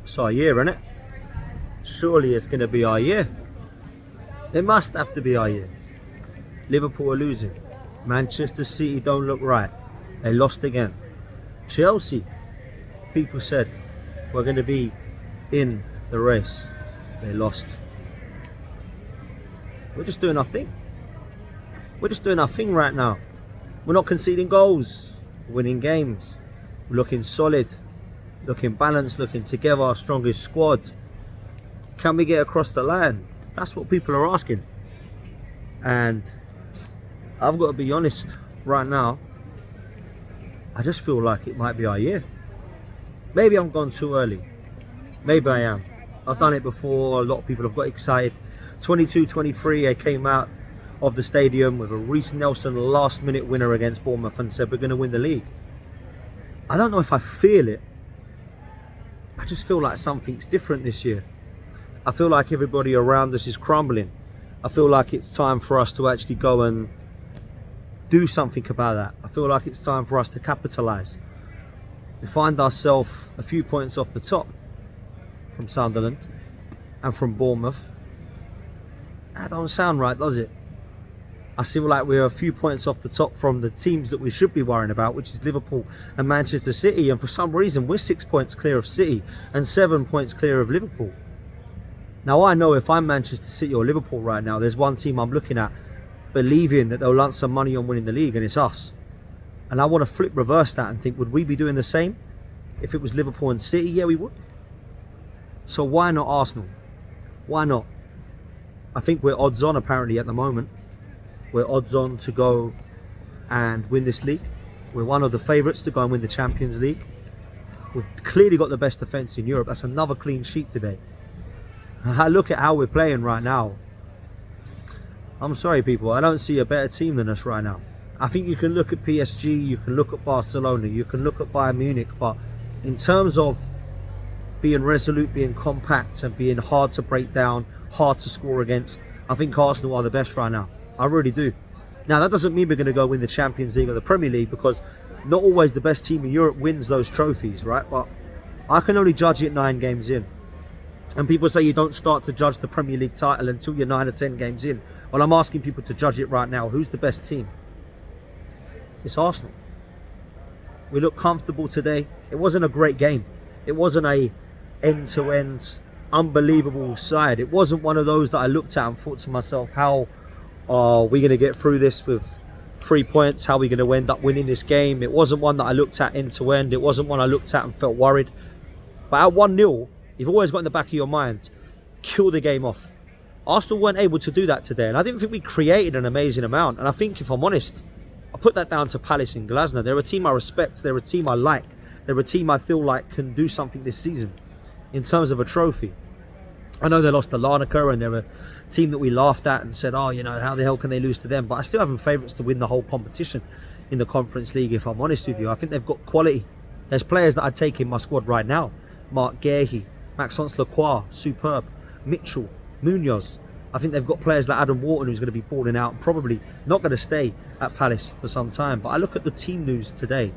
It's our year, isn't it? Surely it's going to be our year. It must have to be our year. Liverpool are losing. Manchester City don't look right. They lost again. Chelsea, people said, we're going to be in the race. They lost. We're just doing our thing. We're just doing our thing right now. We're not conceding goals. We're winning games. We're looking solid. Looking balanced. Looking together. Our strongest squad. Can we get across the line? That's what people are asking. And I've got to be honest right now. I just feel like it might be our year. Maybe I'm gone too early. Maybe I am. I've done it before. A lot of people have got excited. 22-23, I came out of the stadium with a Reece Nelson last minute winner against Bournemouth and said we're going to win the league. I don't know if I feel it. I just feel like something's different this year. I feel like everybody around us is crumbling. I feel like it's time for us to actually go and do something about that. I feel like it's time for us to capitalise. We find ourselves a few points off the top from Sunderland and from Bournemouth. That don't sound right, does it? I feel like we're a few points off the top from the teams that we should be worrying about, which is Liverpool and Manchester City. And for some reason, we're 6 points clear of City and 7 points clear of Liverpool. Now, I know if I'm Manchester City or Liverpool right now, there's one team I'm looking at, believing that they'll lump some money on winning the league, and it's us. And I want to reverse that and think, would we be doing the same if it was Liverpool and City? Yeah, we would. So why not Arsenal? Why not? I think we're odds on apparently at the moment. We're odds on to go and win this league. We're one of the favourites to go and win the Champions League. We've clearly got the best defence in Europe. That's another clean sheet today. I look at how we're playing right now. I'm sorry people, I don't see a better team than us right now. I think you can look at PSG, you can look at Barcelona, you can look at Bayern Munich, but in terms of being resolute, being compact and being hard to break down, hard to score against, I think Arsenal are the best right now. I really do. Now that doesn't mean we're going to go win the Champions League or the Premier League, because not always the best team in Europe wins those trophies, right? But I can only judge it 9 games in. And people say you don't start to judge the Premier League title until you're 9 or 10 games in. Well, I'm asking people to judge it right now. Who's the best team? It's Arsenal. We look comfortable today. It wasn't a great game. It wasn't a end-to-end unbelievable side. It wasn't one of those that I looked at and thought to myself, how are we going to get through this with 3 points? How are we going to end up winning this game? It wasn't one that I looked at end-to-end. It wasn't one I looked at and felt worried. But at 1-0, you've always got in the back of your mind, kill the game off. Arsenal weren't able to do that today, and I didn't think we created an amazing amount. And I think, if I'm honest, I put that down to Palace and Glasgow. They're a team I respect. They're a team I like. They're a team I feel like can do something this season in terms of a trophy. I know they lost to Larnaca, and they're a team that we laughed at and said, oh, you know, how the hell can they lose to them? But I still have them favourites to win the whole competition in the Conference League, if I'm honest with you. I think they've got quality. There's players that I'd take in my squad right now. Mark Guehi, Maxence Lacroix, superb. Mitchell, Munoz. I think they've got players like Adam Wharton, who's going to be balling out and probably not going to stay at Palace for some time. But I look at the team news today,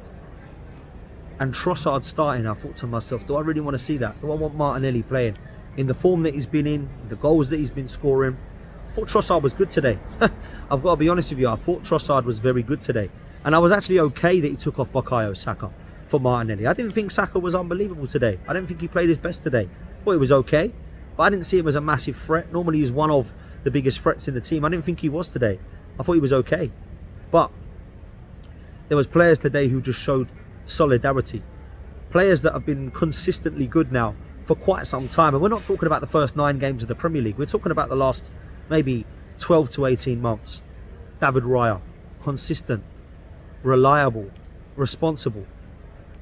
and Trossard starting, I thought to myself, do I really want to see that? Do I want Martinelli playing in the form that he's been in, the goals that he's been scoring? I thought Trossard was good today. I've got to be honest with you, I thought Trossard was very good today. And I was actually okay that he took off Bukayo Saka for Martinelli. I didn't think Saka was unbelievable today. I didn't think he played his best today. I thought he was okay, but I didn't see him as a massive threat. Normally he's one of the biggest threats in the team. I didn't think he was today. I thought he was okay. But there was players today who just showed solidarity. Players that have been consistently good now for quite some time. And we're not talking about the first 9 games of the Premier League. We're talking about the last maybe 12 to 18 months. David Raya, consistent, reliable, responsible.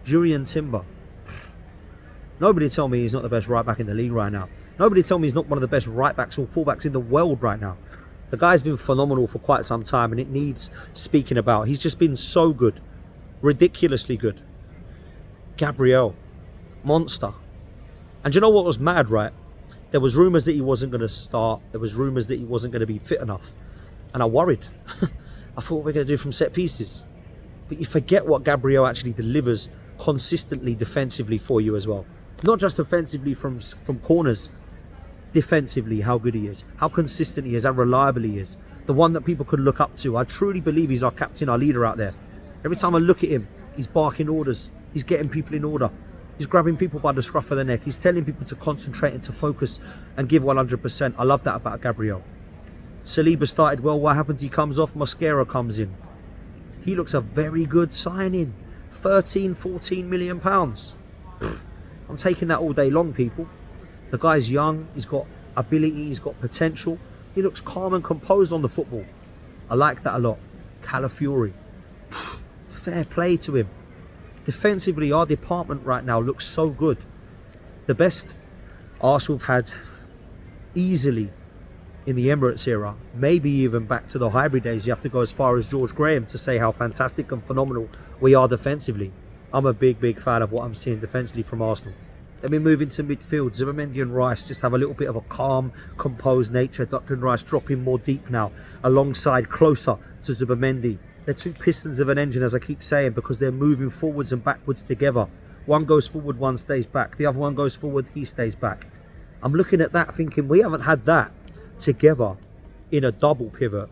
Jurriën Timber. Nobody tell me he's not the best right back in the league right now. Nobody tell me he's not one of the best right backs or full backs in the world right now. The guy's been phenomenal for quite some time, and it needs speaking about. He's just been so good. Ridiculously good. Gabriel. Monster. And do you know what was mad, right? There was rumours that he wasn't going to start. There was rumours that he wasn't going to be fit enough. And I worried. I thought, what we're going to do from set pieces. But you forget what Gabriel actually delivers consistently defensively for you as well. Not just offensively from corners, defensively, how good he is, how consistent he is, how reliable he is. The one that people could look up to. I truly believe he's our captain, our leader out there. Every time I look at him, he's barking orders. He's getting people in order. He's grabbing people by the scruff of the neck. He's telling people to concentrate and to focus and give 100%. I love that about Gabriel. Saliba started well. What happens? He comes off. Mosquera comes in. He looks a very good signing. 13, 14 million pounds. I'm taking that all day long, people. The guy's young. He's got ability. He's got potential. He looks calm and composed on the football. I like that a lot. Calafiori. Fair play to him. Defensively, our department right now looks so good. The best Arsenal have had easily in the Emirates era. Maybe even back to the hybrid days. You have to go as far as George Graham to say how fantastic and phenomenal we are defensively. I'm a big fan of what I'm seeing defensively from Arsenal. Let me move into midfield. Zubimendi and Rice just have a little bit of a calm, composed nature. Declan Rice dropping more deep now, alongside closer to Zubimendi. They're two pistons of an engine, as I keep saying, because they're moving forwards and backwards together. One goes forward, one stays back. The other one goes forward, he stays back. I'm looking at that thinking we haven't had that together in a double pivot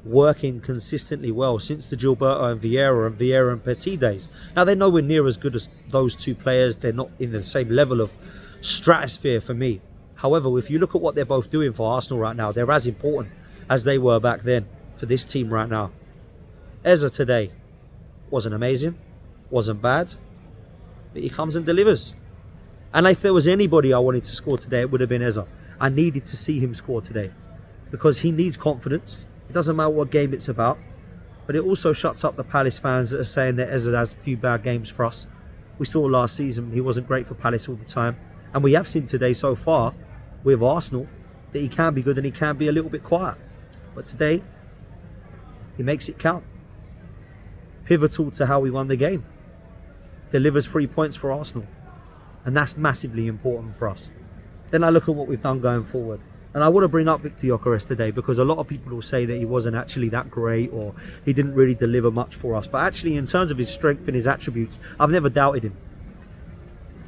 working consistently well since the Gilberto and Vieira and Petit days. Now, they're nowhere near as good as those two players. They're not in the same level of stratosphere for me. However, if you look at what they're both doing for Arsenal right now, they're as important as they were back then for this team right now. Eza today wasn't amazing, wasn't bad, but he comes and delivers. And if there was anybody I wanted to score today, it would have been Eza. I needed to see him score today because he needs confidence. It doesn't matter what game it's about, but it also shuts up the Palace fans that are saying that Eza has a few bad games for us. We saw last season he wasn't great for Palace all the time, and we have seen today so far with Arsenal that he can be good and he can be a little bit quiet. But today, he makes it count. Pivotal to how we won the game. Delivers 3 points for Arsenal. And that's massively important for us. Then I look at what we've done going forward. And I want to bring up Victor Gyökeres today because a lot of people will say that he wasn't actually that great or he didn't really deliver much for us. But actually, in terms of his strength and his attributes, I've never doubted him.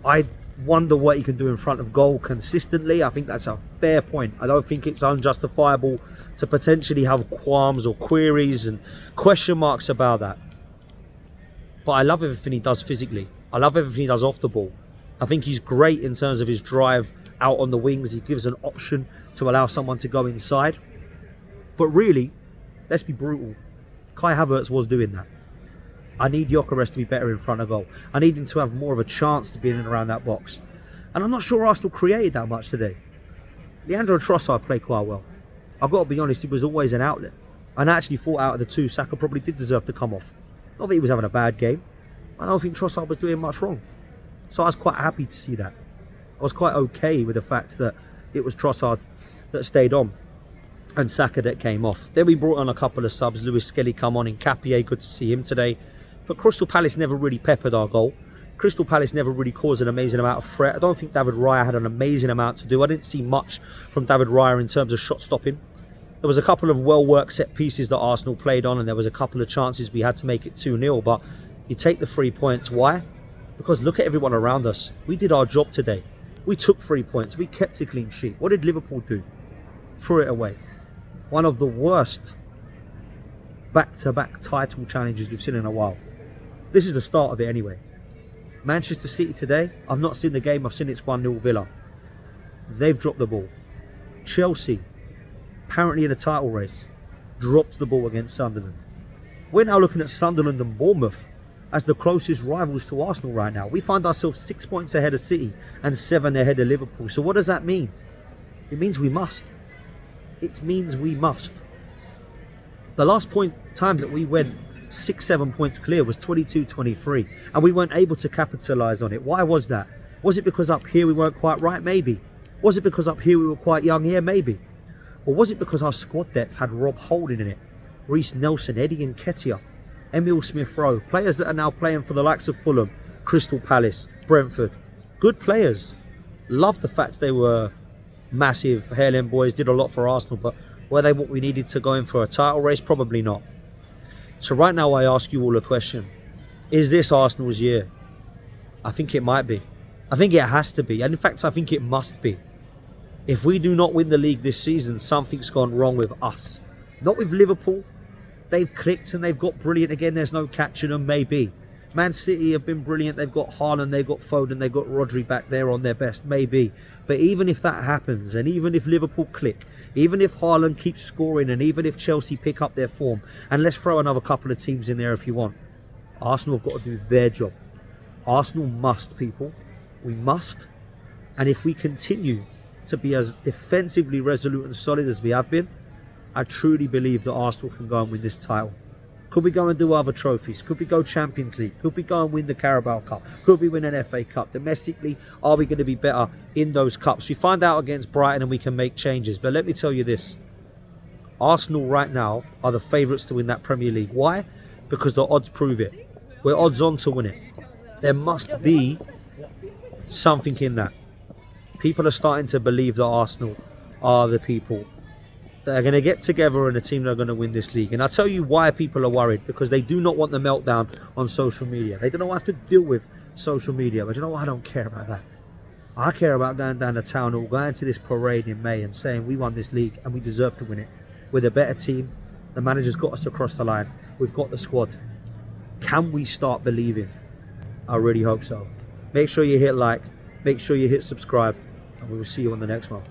I wonder what he can do in front of goal consistently. I think that's a fair point. I don't think it's unjustifiable to potentially have qualms or queries and question marks about that. But I love everything he does physically. I love everything he does off the ball. I think he's great in terms of his drive out on the wings. He gives an option to allow someone to go inside. But really, let's be brutal. Kai Havertz was doing that. I need Gyökeres to be better in front of goal. I need him to have more of a chance to be in and around that box. And I'm not sure Arsenal created that much today. Leandro Trossard played quite well. I've got to be honest, he was always an outlet. And I actually thought out of the two, Saka probably did deserve to come off. Not that he was having a bad game. I don't think Trossard was doing much wrong. So I was quite happy to see that. I was quite okay with the fact that it was Trossard that stayed on and Saka that came off. Then we brought on a couple of subs. Lewis Skelly come on in Capier. Good to see him today. But Crystal Palace never really peppered our goal. Crystal Palace never really caused an amazing amount of threat. I don't think David Raya had an amazing amount to do. I didn't see much from David Raya in terms of shot stopping. There was a couple of well-worked set pieces that Arsenal played on, and there was a couple of chances we had to make it 2-0. But you take the 3 points. Why? Because look at everyone around us. We did our job today. We took 3 points. We kept a clean sheet. What did Liverpool do? Threw it away. One of the worst back-to-back title challenges we've seen in a while. This is the start of it anyway. Manchester City today, I've not seen the game. I've seen it's 1-0 Villa. They've dropped the ball. Chelsea, apparently in a title race, dropped the ball against Sunderland. We're now looking at Sunderland and Bournemouth as the closest rivals to Arsenal right now. We find ourselves 6 points ahead of City and 7 ahead of Liverpool. So what does that mean? It means we must. It means we must. The last time that we went 6-7 points clear was 22-23, and we weren't able to capitalise on it. Why was that? Was it because up here we weren't quite right? Maybe. Was it because up here we were quite young here? Maybe. Or was it because our squad depth had Rob Holding in it, Reece Nelson, Eddie Nketiah, Emile Smith-Rowe, players that are now playing for the likes of Fulham, Crystal Palace, Brentford. Good players. Love the fact they were massive hairline boys, did a lot for Arsenal, but were they what we needed to go in for a title race? Probably not. So right now I ask you all a question. Is this Arsenal's year? I think it might be. I think it has to be. And in fact, I think it must be. If we do not win the league this season, something's gone wrong with us. Not with Liverpool. They've clicked and they've got brilliant again. There's no catching them, maybe. Man City have been brilliant. They've got Haaland, they've got Foden, they've got Rodri back there on their best, maybe. But even if that happens, and even if Liverpool click, even if Haaland keeps scoring, and even if Chelsea pick up their form, and let's throw another couple of teams in there if you want, Arsenal have got to do their job. Arsenal must, people. We must. And if we continue to be as defensively resolute and solid as we have been, I truly believe that Arsenal can go and win this title. Could we go and do other trophies? Could we go Champions League? Could we go and win the Carabao Cup? Could we win an FA Cup? Domestically, are we going to be better in those cups? We find out against Brighton and we can make changes. But let me tell you this. Arsenal right now are the favourites to win that Premier League. Why? Because the odds prove it. We're odds on to win it. There must be something in that. People are starting to believe that Arsenal are the people that are going to get together and a team that are going to win this league. And I'll tell you why people are worried. Because they do not want the meltdown on social media. They don't have to deal with social media. But you know what? I don't care about that. I care about going down to town hall, going to this parade in May and saying we won this league and we deserve to win it. We're the better team. The manager's got us across the line. We've got the squad. Can we start believing? I really hope so. Make sure you hit like. Make sure you hit subscribe. And we will see you on the next one.